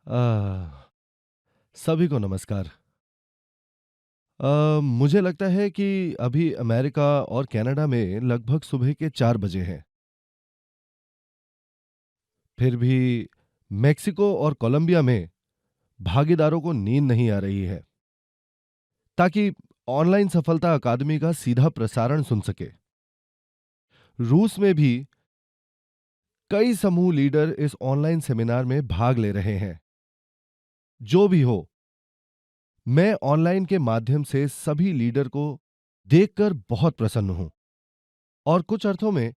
आ, सभी को नमस्कार। मुझे लगता है कि अभी अमेरिका और कनाडा में लगभग सुबह के 4 बजे हैं। फिर भी मेक्सिको और कोलंबिया में भागीदारों को नींद नहीं आ रही है ताकि ऑनलाइन सफलता अकादमी का सीधा प्रसारण सुन सके। रूस में भी कई समूह लीडर इस ऑनलाइन सेमिनार में भाग ले रहे हैं। जो भी हो, मैं ऑनलाइन के माध्यम से सभी लीडर को देखकर बहुत प्रसन्न हूं और कुछ अर्थों में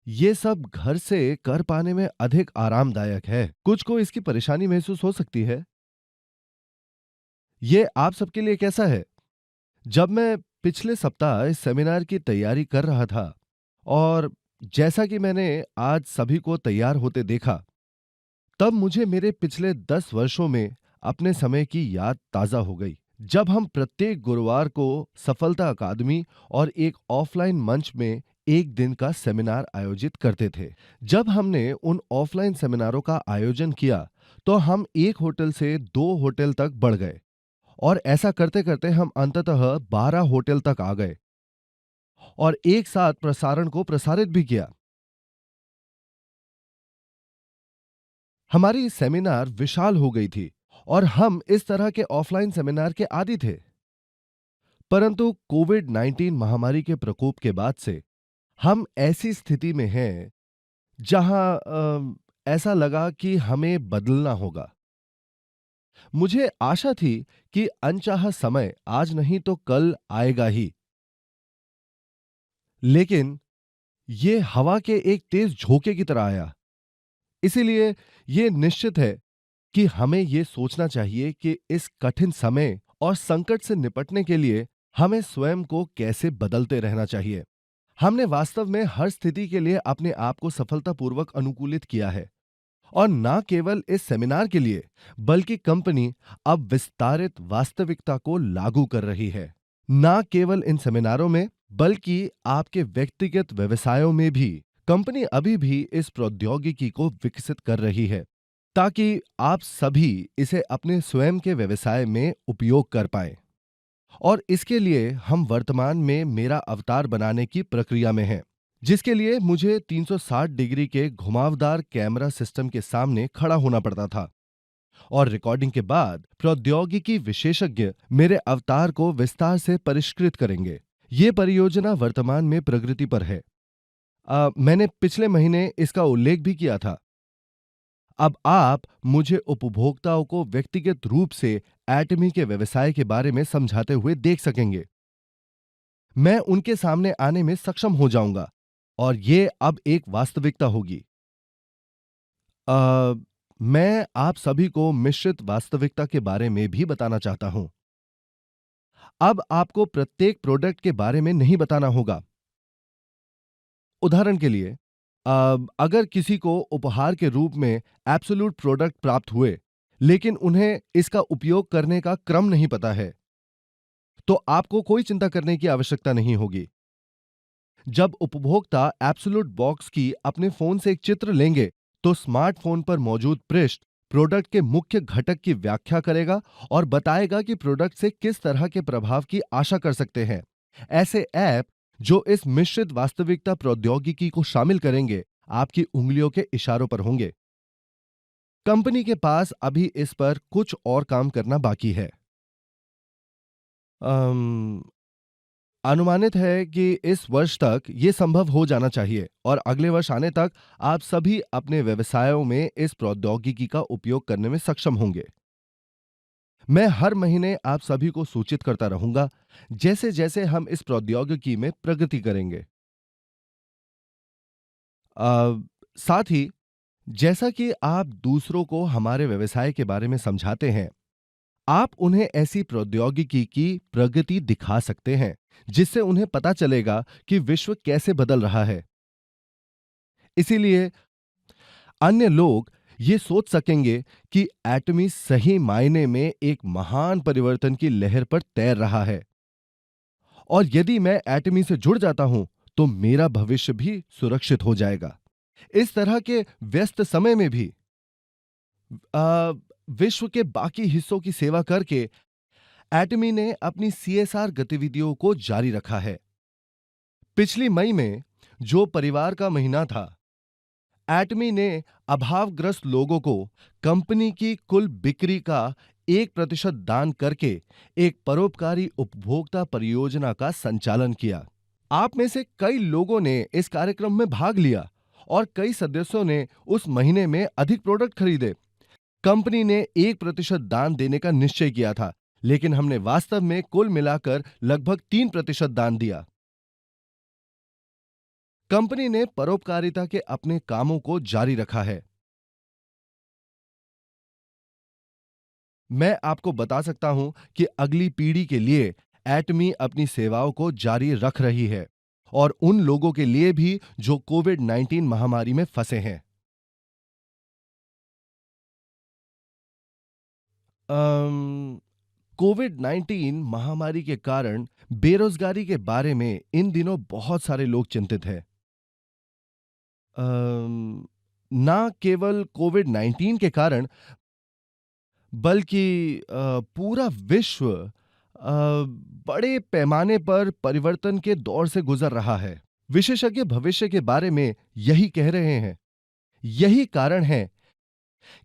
ये सब घर से कर पाने में अधिक आरामदायक है। कुछ को इसकी परेशानी महसूस हो सकती है। ये आप सबके लिए कैसा है? जब मैं पिछले सप्ताह इस सेमिनार की तैयारी कर रहा था और जैसा कि मैंने आज सभी को तैयार होते देखा, तब मुझे मेरे पिछले 10 वर्षों में अपने समय की याद ताजा हो गई। जब हम प्रत्येक गुरुवार को सफलता अकादमी और एक ऑफलाइन मंच में एक दिन का सेमिनार आयोजित करते थे। जब हमने उन ऑफलाइन सेमिनारों का आयोजन किया, तो हम एक होटल से 2 होटल तक बढ़ गए और ऐसा करते करते हम अंततः 12 होटल तक आ गए और एक साथ प्रसारण को प्रसारित भी किया। हमारी सेमिनार विशाल हो गई थी और हम इस तरह के ऑफलाइन सेमिनार के आदी थे। परंतु कोविड 19 महामारी के प्रकोप के बाद से हम ऐसी स्थिति में हैं जहां ऐसा लगा कि हमें बदलना होगा। मुझे आशा थी कि अनचाहा समय आज नहीं तो कल आएगा ही, लेकिन ये हवा के एक तेज झोंके की तरह आया। इसीलिए ये निश्चित है कि हमें ये सोचना चाहिए कि इस कठिन समय और संकट से निपटने के लिए हमें स्वयं को कैसे बदलते रहना चाहिए। हमने वास्तव में हर स्थिति के लिए अपने आप को सफलतापूर्वक अनुकूलित किया है और न केवल इस सेमिनार के लिए, बल्कि कंपनी अब विस्तारित वास्तविकता को लागू कर रही है। न केवल इन सेमिनारों में, बल्कि आपके व्यक्तिगत व्यवसायों में भी कंपनी अभी भी इस प्रौद्योगिकी को विकसित कर रही है ताकि आप सभी इसे अपने स्वयं के व्यवसाय में उपयोग कर पाएं। और इसके लिए हम वर्तमान में मेरा अवतार बनाने की प्रक्रिया में हैं, जिसके लिए मुझे 360 डिग्री के घुमावदार कैमरा सिस्टम के सामने खड़ा होना पड़ता था और रिकॉर्डिंग के बाद प्रौद्योगिकी विशेषज्ञ मेरे अवतार को विस्तार से परिष्कृत करेंगे। ये परियोजना वर्तमान में प्रगति पर है। मैंने पिछले महीने इसका उल्लेख भी किया था। अब आप मुझे उपभोक्ताओं को व्यक्तिगत रूप से एटमी के व्यवसाय के बारे में समझाते हुए देख सकेंगे। मैं उनके सामने आने में सक्षम हो जाऊंगा और ये अब एक वास्तविकता होगी। अ, मैं आप सभी को मिश्रित वास्तविकता के बारे में भी बताना चाहता हूं। अब आपको प्रत्येक प्रोडक्ट के बारे में नहीं बताना होगा। उदाहरण के लिए, अगर किसी को उपहार के रूप में एब्सोल्यूट प्रोडक्ट प्राप्त हुए, लेकिन उन्हें इसका उपयोग करने का क्रम नहीं पता है, तो आपको कोई चिंता करने की आवश्यकता नहीं होगी। जब उपभोक्ता एब्सोल्यूट बॉक्स की अपने फोन से एक चित्र लेंगे, तो स्मार्टफोन पर मौजूद पृष्ठ प्रोडक्ट के मुख्य घटक की व्याख्या करेगा और बताएगा कि प्रोडक्ट से किस तरह के प्रभाव की आशा कर सकते हैं। ऐसे ऐप जो इस मिश्रित वास्तविकता प्रौद्योगिकी को शामिल करेंगे, आपकी उंगलियों के इशारों पर होंगे। कंपनी के पास अभी इस पर कुछ और काम करना बाकी है। अम, अनुमानित है कि इस वर्ष तक ये संभव हो जाना चाहिए और अगले वर्ष आने तक आप सभी अपने व्यवसायों में इस प्रौद्योगिकी का उपयोग करने में सक्षम होंगे। मैं हर महीने आप सभी को सूचित करता रहूंगा जैसे जैसे हम इस प्रौद्योगिकी में प्रगति करेंगे। अ, साथ ही जैसा कि आप दूसरों को हमारे व्यवसाय के बारे में समझाते हैं, आप उन्हें ऐसी प्रौद्योगिकी की प्रगति दिखा सकते हैं जिससे उन्हें पता चलेगा कि विश्व कैसे बदल रहा है। इसीलिए अन्य लोग ये सोच सकेंगे कि एटमी सही मायने में एक महान परिवर्तन की लहर पर तैर रहा है और यदि मैं एटमी से जुड़ जाता हूं तो मेरा भविष्य भी सुरक्षित हो जाएगा। इस तरह के व्यस्त समय में भी विश्व के बाकी हिस्सों की सेवा करके एटमी ने अपनी सीएसआर गतिविधियों को जारी रखा है। पिछली मई में, जो परिवार का महीना था, एटमी ने अभावग्रस्त लोगों को कंपनी की कुल बिक्री का 1% दान करके एक परोपकारी उपभोक्ता परियोजना का संचालन किया। आप में से कई लोगों ने इस कार्यक्रम में भाग लिया और कई सदस्यों ने उस महीने में अधिक प्रोडक्ट खरीदे। कंपनी ने 1% दान देने का निश्चय किया था, लेकिन हमने वास्तव में कुल मिलाकर लगभग 3% दान दिया। कंपनी ने परोपकारिता के अपने कामों को जारी रखा है। मैं आपको बता सकता हूं कि अगली पीढ़ी के लिए एटमी अपनी सेवाओं को जारी रख रही है, और उन लोगों के लिए भी जो कोविड-19 महामारी में फंसे हैं। अम, कोविड-19 महामारी के कारण बेरोजगारी के बारे में इन दिनों बहुत सारे लोग चिंतित हैं। अम, ना केवल कोविड-19 के कारण, बल्कि पूरा विश्व बड़े पैमाने पर परिवर्तन के दौर से गुजर रहा है। विशेषज्ञ भविष्य के बारे में यही कह रहे हैं। यही कारण है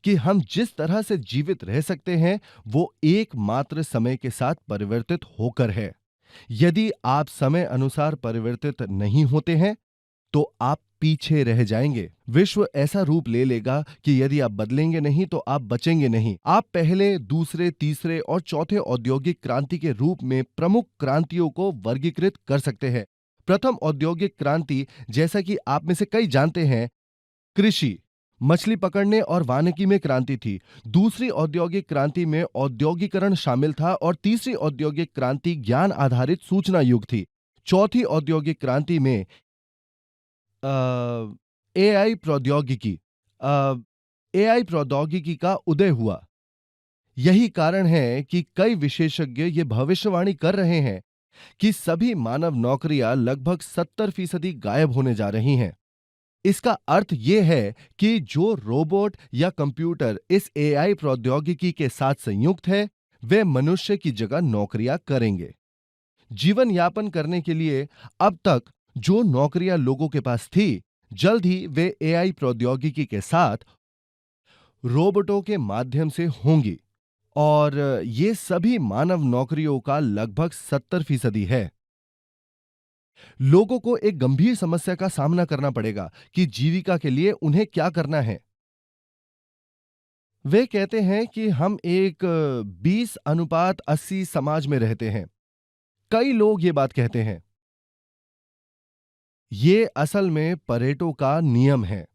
कि हम जिस तरह से जीवित रह सकते हैं, वो एकमात्र समय के साथ परिवर्तित होकर है। यदि आप समय अनुसार परिवर्तित नहीं होते हैं, तो आप पीछे रह जाएंगे। विश्व ऐसा रूप ले लेगा कि यदि आप बदलेंगे नहीं तो आप बचेंगे नहीं। आप पहले, दूसरे, तीसरे और चौथे औद्योगिक क्रांति के रूप में प्रमुख क्रांतियों को वर्गीकृत कर सकते हैं। प्रथम औद्योगिक क्रांति, जैसा कि आप में से कई जानते हैं, कृषि, मछली पकड़ने और वानिकी में क्रांति थी। दूसरी औद्योगिक क्रांति में औद्योगिकरण शामिल था और तीसरी औद्योगिक क्रांति ज्ञान आधारित सूचना युग थी। चौथी औद्योगिक क्रांति में एआई प्रौद्योगिकी अ, एआई प्रौद्योगिकी का उदय हुआ। यही कारण है कि कई विशेषज्ञ ये भविष्यवाणी कर रहे हैं कि सभी मानव नौकरियां लगभग 70% गायब होने जा रही हैं। इसका अर्थ यह है कि जो रोबोट या कंप्यूटर इस एआई प्रौद्योगिकी के साथ संयुक्त है, वे मनुष्य की जगह नौकरियां करेंगे। जीवन यापन करने के लिए अब तक जो नौकरियां लोगों के पास थी, जल्द ही वे एआई प्रौद्योगिकी के साथ रोबोटों के माध्यम से होंगी, और ये सभी मानव नौकरियों का लगभग 70% है। लोगों को एक गंभीर समस्या का सामना करना पड़ेगा कि जीविका के लिए उन्हें क्या करना है। वे कहते हैं कि हम एक 20:80 समाज में रहते हैं। कई लोग ये बात कहते हैं। ये असल में परेटो का नियम है।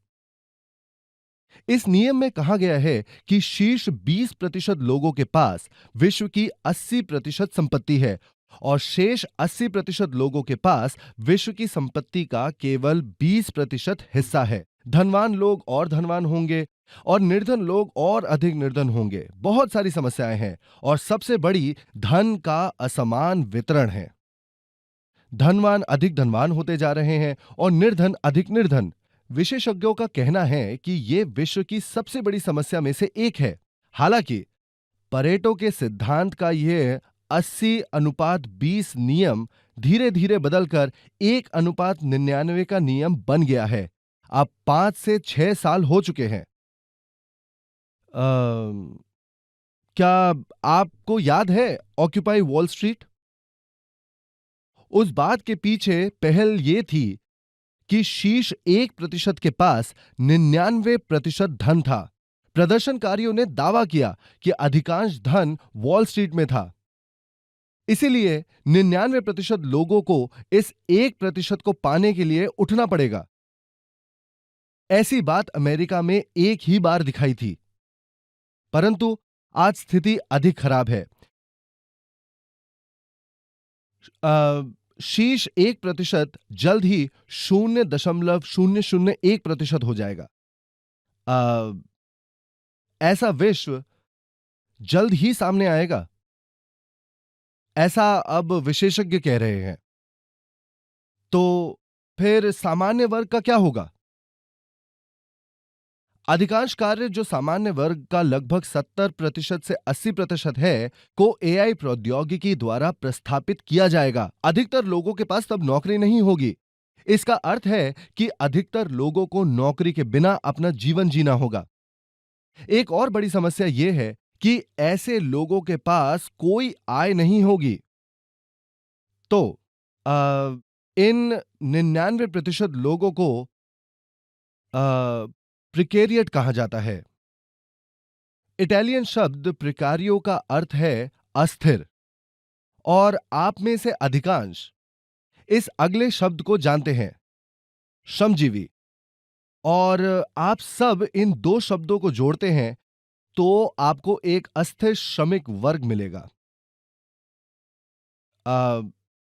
इस नियम में कहा गया है कि शीर्ष 20% लोगों के पास विश्व की 80% संपत्ति है, और शेष 80% लोगों के पास विश्व की संपत्ति का केवल 20% हिस्सा है। धनवान लोग और धनवान होंगे और निर्धन लोग और अधिक निर्धन होंगे। बहुत सारी समस्याएं हैं, और सबसे बड़ी धन का असमान वितरण है। धनवान अधिक धनवान होते जा रहे हैं और निर्धन अधिक निर्धन। विशेषज्ञों का कहना है कि यह विश्व की सबसे बड़ी समस्या में से एक है। हालांकि परेटो के सिद्धांत का यह 80:20 नियम धीरे धीरे बदलकर 1:99 का नियम बन गया है। अब 5 से 6 साल हो चुके हैं। क्या आपको याद है ऑक्यूपाई वॉल स्ट्रीट? उस बात के पीछे पहल यह थी कि शीर्ष 1% के पास 99% धन था। प्रदर्शनकारियों ने दावा किया कि अधिकांश धन वॉल स्ट्रीट में था। इसीलिए 99% लोगों को इस 1% को पाने के लिए उठना पड़ेगा। ऐसी बात अमेरिका में एक ही बार दिखाई थी, परंतु आज स्थिति अधिक खराब है। शीर्ष 1% जल्द ही 0.001% हो जाएगा। अ, ऐसा विश्व जल्द ही सामने आएगा, ऐसा अब विशेषज्ञ कह रहे हैं। तो फिर सामान्य वर्ग का क्या होगा? अधिकांश कार्य जो सामान्य वर्ग का लगभग 70% से 80% है, को एआई प्रौद्योगिकी द्वारा प्रस्थापित किया जाएगा। अधिकतर लोगों के पास तब नौकरी नहीं होगी। इसका अर्थ है कि अधिकतर लोगों को नौकरी के बिना अपना जीवन जीना होगा। एक और बड़ी समस्या यह है कि ऐसे लोगों के पास कोई आय नहीं होगी। तो इन 99% लोगों को प्रिकेरिएट कहा जाता है। इटालियन शब्द प्रिकारियो का अर्थ है अस्थिर, और आप में से अधिकांश इस अगले शब्द को जानते हैं, श्रमजीवी। और आप सब इन दो शब्दों को जोड़ते हैं तो आपको एक अस्थिर श्रमिक वर्ग मिलेगा।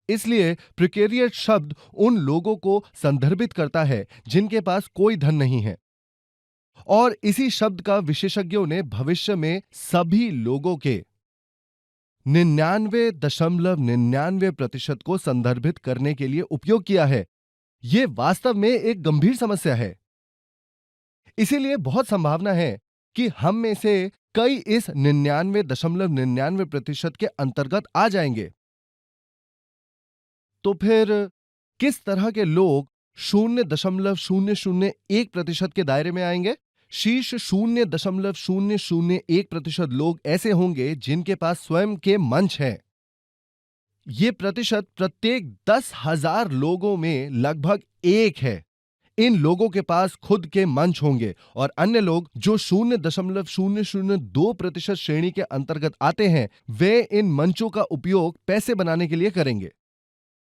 इसलिए प्रिकेरिएट शब्द उन लोगों को संदर्भित करता है जिनके पास कोई धन नहीं है, और इसी शब्द का विशेषज्ञों ने भविष्य में सभी लोगों के 99.99% को संदर्भित करने के लिए उपयोग किया है। यह वास्तव में एक गंभीर समस्या है। इसीलिए बहुत संभावना है कि हम में से कई इस 99.99% के अंतर्गत आ जाएंगे। तो फिर किस तरह के लोग 0.001% के दायरे में आएंगे? शीर्ष 0.001% लोग ऐसे होंगे जिनके पास स्वयं के मंच हैं। ये प्रतिशत प्रत्येक 10,000 लोगों में लगभग 1 है। इन लोगों के पास खुद के मंच होंगे, और अन्य लोग जो 0.002% श्रेणी के अंतर्गत आते हैं, वे इन मंचों का उपयोग पैसे बनाने के लिए करेंगे।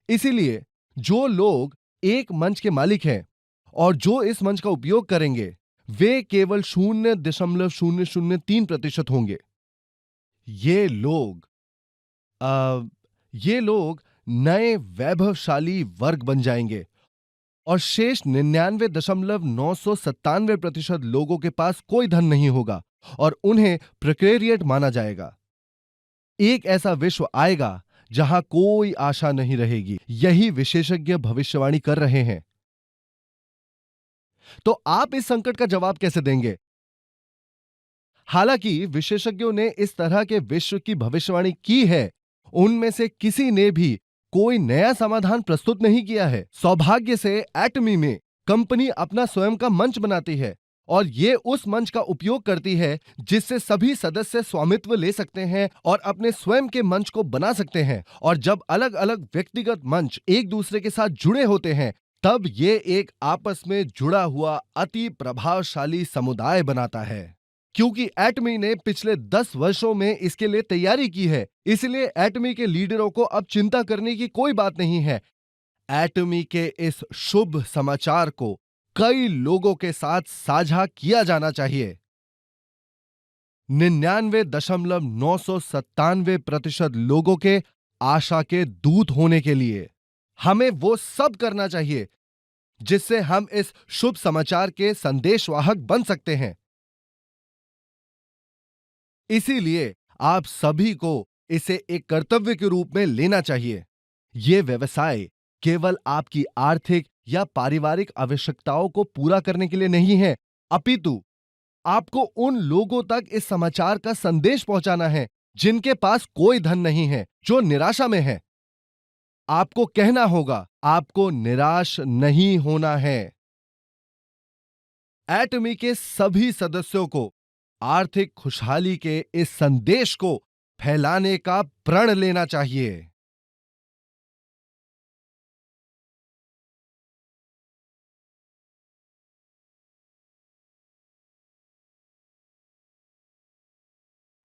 इसीलिए जो लोग एक मंच के मालिक हैं और जो इस मंच का उपयोग करेंगे, वे केवल 0.003% होंगे। ये लोग नए वैभवशाली वर्ग बन जाएंगे, और शेष 99.997% लोगों के पास कोई धन नहीं होगा और उन्हें प्रिकेरिएट माना जाएगा। एक ऐसा विश्व आएगा जहां कोई आशा नहीं रहेगी। यही विशेषज्ञ भविष्यवाणी कर रहे हैं। तो आप इस संकट का जवाब कैसे देंगे? हालांकि विशेषज्ञों ने इस तरह के विश्व की भविष्यवाणी की है, उनमें से किसी ने भी कोई नया समाधान प्रस्तुत नहीं किया है। सौभाग्य से एटमी में कंपनी अपना स्वयं का मंच बनाती है, और ये उस मंच का उपयोग करती है जिससे सभी सदस्य स्वामित्व ले सकते हैं और अपने स्वयं के मंच को बना सकते हैं। और जब अलग अलग व्यक्तिगत मंच एक दूसरे के साथ जुड़े होते हैं, तब ये एक आपस में जुड़ा हुआ अति प्रभावशाली समुदाय बनाता है। क्योंकि एटमी ने पिछले 10 वर्षों में इसके लिए तैयारी की है, इसलिए एटमी के लीडरों को अब चिंता करने की कोई बात नहीं है। एटमी के इस शुभ समाचार को कई लोगों के साथ साझा किया जाना चाहिए। 99.997% लोगों के आशा के दूत होने के लिए हमें वो सब करना चाहिए जिससे हम इस शुभ समाचार के संदेशवाहक बन सकते हैं। इसीलिए आप सभी को इसे एक कर्तव्य के रूप में लेना चाहिए। यह व्यवसाय केवल आपकी आर्थिक या पारिवारिक आवश्यकताओं को पूरा करने के लिए नहीं है, अपितु आपको उन लोगों तक इस समाचार का संदेश पहुंचाना है जिनके पास कोई धन नहीं है, जो निराशा में है। आपको कहना होगा, आपको निराश नहीं होना है। एटमी के सभी सदस्यों को आर्थिक खुशहाली के इस संदेश को फैलाने का प्रण लेना चाहिए।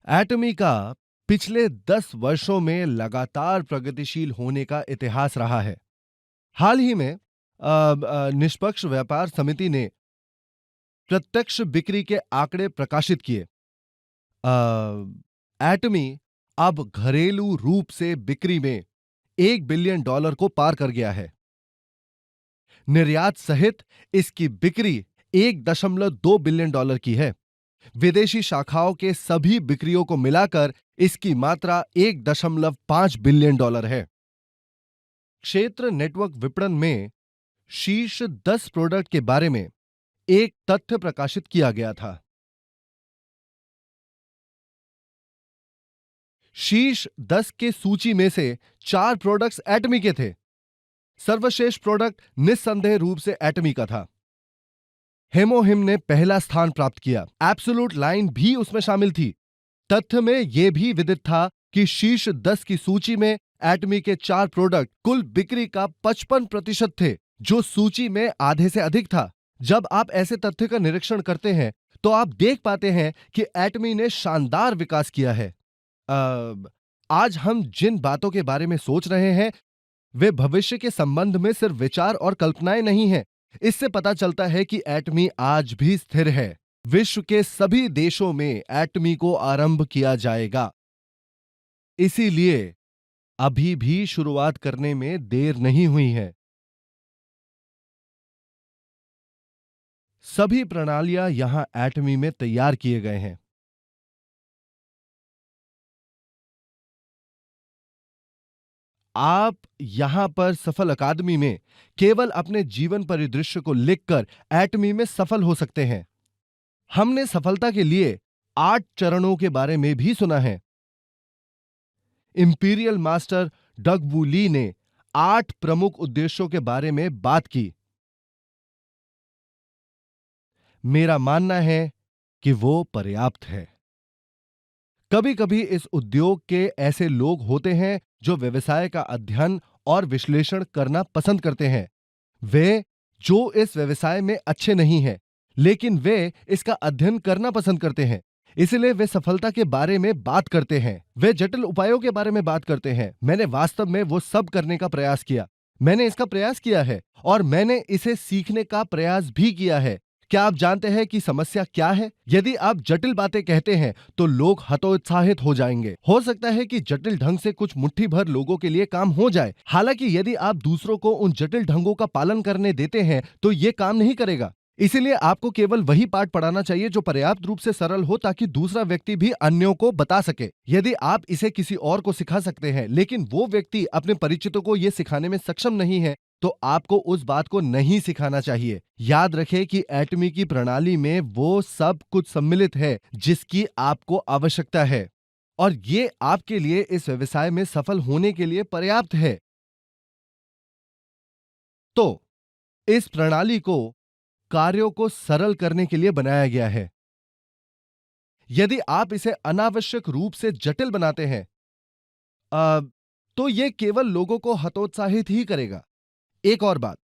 एटमी का पिछले 10 वर्षों में लगातार प्रगतिशील होने का इतिहास रहा है। हाल ही में निष्पक्ष व्यापार समिति ने प्रत्यक्ष बिक्री के आंकड़े प्रकाशित किए। एटमी अब घरेलू रूप से बिक्री में $1 बिलियन को पार कर गया है। निर्यात सहित इसकी बिक्री $1.2 बिलियन की है। विदेशी शाखाओं के सभी बिक्रियों को मिलाकर इसकी मात्रा $1.5 बिलियन है। क्षेत्र नेटवर्क विपणन में शीर्ष 10 प्रोडक्ट के बारे में एक तथ्य प्रकाशित किया गया था। शीर्ष 10 के सूची में से 4 प्रोडक्ट्स एटमी के थे। सर्वश्रेष्ठ प्रोडक्ट निस्संदेह रूप से एटमी का था। हेमोहिम ने पहला स्थान प्राप्त किया। एब्सोल्यूट लाइन भी उसमें शामिल थी। तथ्य में यह भी विदित था कि शीर्ष 10 की सूची में एटमी के 4 प्रोडक्ट कुल बिक्री का 55% थे, जो सूची में आधे से अधिक था। जब आप ऐसे तथ्य का निरीक्षण करते हैं तो आप देख पाते हैं कि एटमी ने शानदार विकास किया है। आज हम जिन बातों के बारे में सोच रहे हैं वे भविष्य के संबंध में सिर्फ विचार और कल्पनाएं नहीं हैं। इससे पता चलता है कि एटमी आज भी स्थिर है। विश्व के सभी देशों में एटमी को आरंभ किया जाएगा। इसीलिए अभी भी शुरुआत करने में देर नहीं हुई है। सभी प्रणालियां यहां एटमी में तैयार किए गए हैं। आप यहां पर सफल अकादमी में केवल अपने जीवन परिदृश्य को लिखकर एटमी में सफल हो सकते हैं। हमने सफलता के लिए 8 चरणों के बारे में भी सुना है। इंपीरियल मास्टर डग वू ली ने 8 प्रमुख उद्देश्यों के बारे में बात की। मेरा मानना है कि वो पर्याप्त है। कभी कभी इस उद्योग के ऐसे लोग होते हैं जो व्यवसाय का अध्ययन और विश्लेषण करना पसंद करते हैं। वे जो इस व्यवसाय में अच्छे नहीं हैं, लेकिन वे इसका अध्ययन करना पसंद करते हैं। इसलिए वे सफलता के बारे में बात करते हैं। वे जटिल उपायों के बारे में बात करते हैं। मैंने वास्तव में वो सब करने का प्रयास किया। मैंने इसका प्रयास किया है और मैंने इसे सीखने का प्रयास भी किया है। क्या आप जानते हैं कि समस्या क्या है? यदि आप जटिल बातें कहते हैं तो लोग हतोत्साहित हो जाएंगे। हो सकता है कि जटिल ढंग से कुछ मुट्ठी भर लोगों के लिए काम हो जाए। हालांकि यदि आप दूसरों को उन जटिल ढंगों का पालन करने देते हैं तो यह काम नहीं करेगा। इसीलिए आपको केवल वही पाठ पढ़ाना चाहिए जो पर्याप्त रूप से सरल हो, ताकि दूसरा व्यक्ति भी अन्यों को बता सके। यदि आप इसे किसी और को सिखा सकते हैं, लेकिन वो व्यक्ति अपने परिचितों को यह सिखाने में सक्षम नहीं है, तो आपको उस बात को नहीं सिखाना चाहिए। याद रखें कि एटमी की प्रणाली में वो सब कुछ सम्मिलित है जिसकी आपको आवश्यकता है, और ये आपके लिए इस व्यवसाय में सफल होने के लिए पर्याप्त है। तो इस प्रणाली को कार्यों को सरल करने के लिए बनाया गया है। यदि आप इसे अनावश्यक रूप से जटिल बनाते हैं तो यह केवल लोगों को हतोत्साहित ही करेगा। एक और बात,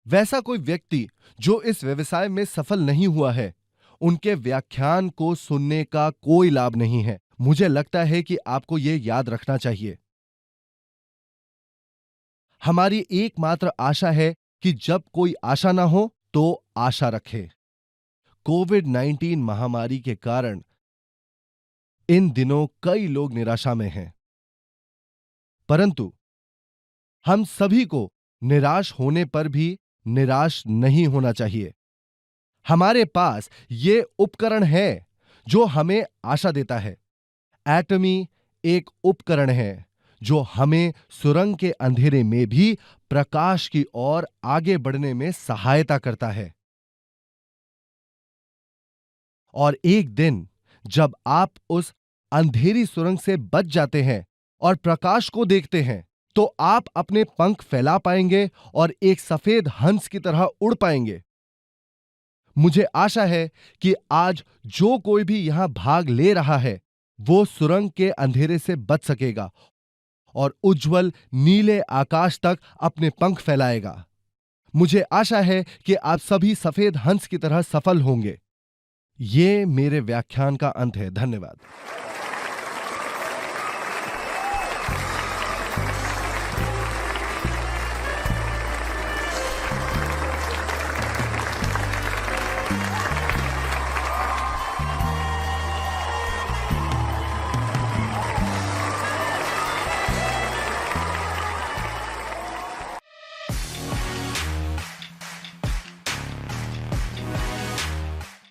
वैसा कोई व्यक्ति जो इस व्यवसाय में सफल नहीं हुआ है, उनके व्याख्यान को सुनने का कोई लाभ नहीं है। मुझे लगता है कि आपको यह याद रखना चाहिए। हमारी एकमात्र आशा है कि जब कोई आशा ना हो तो आशा रखे। कोविड-19 महामारी के कारण इन दिनों कई लोग निराशा में हैं, परंतु हम सभी को निराश होने पर भी निराश नहीं होना चाहिए। हमारे पास ये उपकरण है जो हमें आशा देता है। एटमी एक उपकरण है जो हमें सुरंग के अंधेरे में भी प्रकाश की ओर आगे बढ़ने में सहायता करता है। और एक दिन जब आप उस अंधेरी सुरंग से बच जाते हैं और प्रकाश को देखते हैं, तो आप अपने पंख फैला पाएंगे और एक सफेद हंस की तरह उड़ पाएंगे। मुझे आशा है कि आज जो कोई भी यहां भाग ले रहा है, वो सुरंग के अंधेरे से बच सकेगा और उज्जवल नीले आकाश तक अपने पंख फैलाएगा। मुझे आशा है कि आप सभी सफेद हंस की तरह सफल होंगे। ये मेरे व्याख्यान का अंत है। धन्यवाद।